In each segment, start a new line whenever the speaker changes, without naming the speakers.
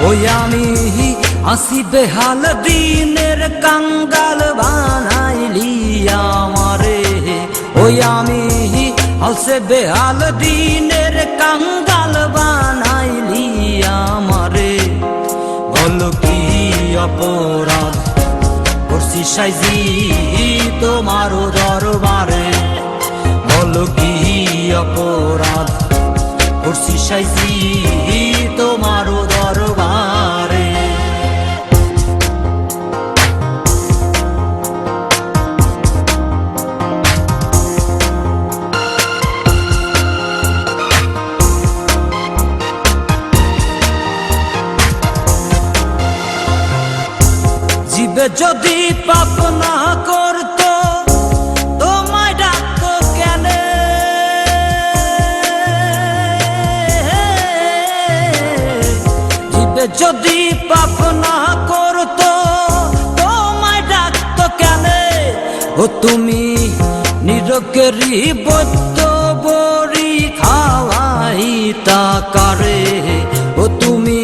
ওই আমি আসি বেহাল দিনের কাঙ্গাল বানাইলি আমারে। ওই আমি আসে বেহাল দিনের কাঙ্গাল বানাইলি আমারে। বল কি অপরাধ করছি সাইজি তোমার দরবারে। বল কি অপরাধ করছি সাইজি তোমার দরবারে। জীবে যদি পাপ না করতো তোমায় ডাকতো কেনে। জীবে যদি পাপ না করতো তোমায় ডাকতো কেনে। ও তুমি নিরকেরি বৈদ্য বড়ি খাওয়াইতা কারে। ও তুমি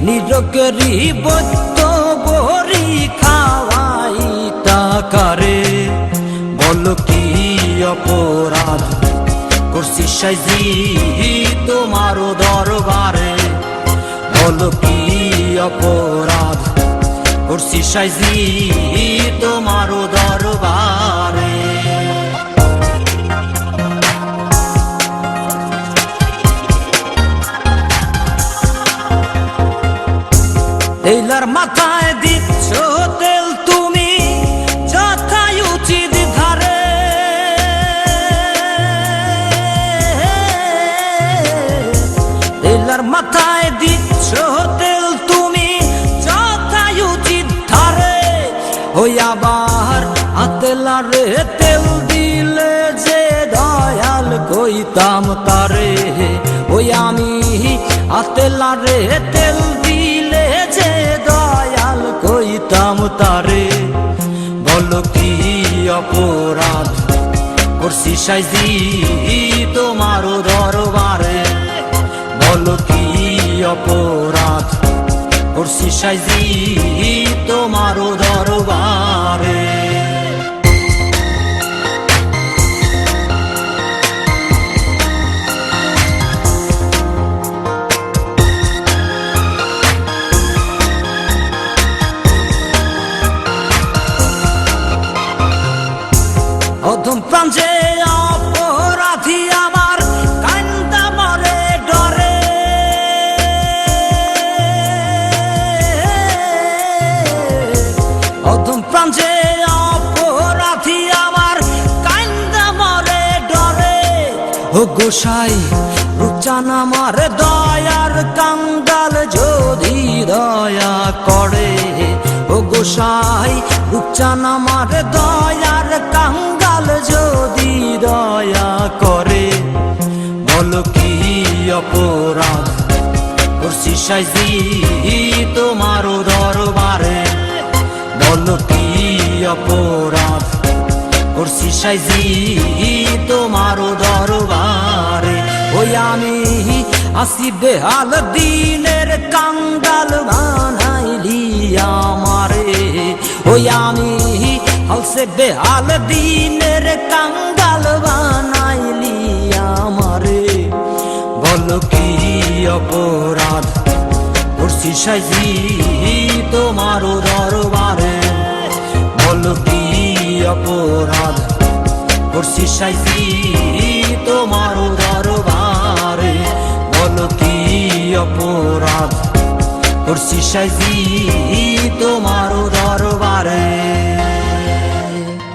নিরকেরি বৈদ্য বড়ি খাওয়াইতা কারে। বল কি অপরাধ করছি সাইজি তোমার দরবারে। বল কি অপরাধ করছি সাইজি তোমার দরবারে। তেলার মাথায় দিচ্ছ তেল তুমি যথাই উচিত ধারে। তেলার মাথায় দিচ্ছ তেল তুমি যথাই উচিত ধারে। ওই আবার আতেলারে তেল দিলে যে দয়াল কইতাম তারে। ওই আমি আতেলারে তেল দিলে যে দয়াল কইতাম তারে। বল কি অপরাধ করছি সাইজি তোমার দরবারে। বল কি অপরাধ করছি সাইজি তোমার দরবারে। অধম প্রাণ যে অপরাধী আমার কান্দা মরে ডরে। অধম প্রাণ যে অপরাধী আমার কান্দা মরে ডরে। ও গোসাই রূপচান আমার দয়ার কাঙ্গাল যদি দয়া করে। ও গোসাই রূপচান আমার দয়ার কাঙ্গাল যদি দয়া করে। বল কি অপরাধ করছি সাইজি তোমার দরবারে। বল কি অপরাধ করছি সাইজি তোমার দরবারে। ওই আমি আসি বেহাল দিনের কাঙ্গাল বানাইলি আমারে। ওই আমি হালসে বেহাল দিনের কাঙ্গাল বানাইলি আমারে। বল কি অপরাধ করছি সাইজি তোমার দরবারে। বল কি অপরাধ করছি সাইজি তোমার দরবারে। বল কি অপরাধ করছি সাইজি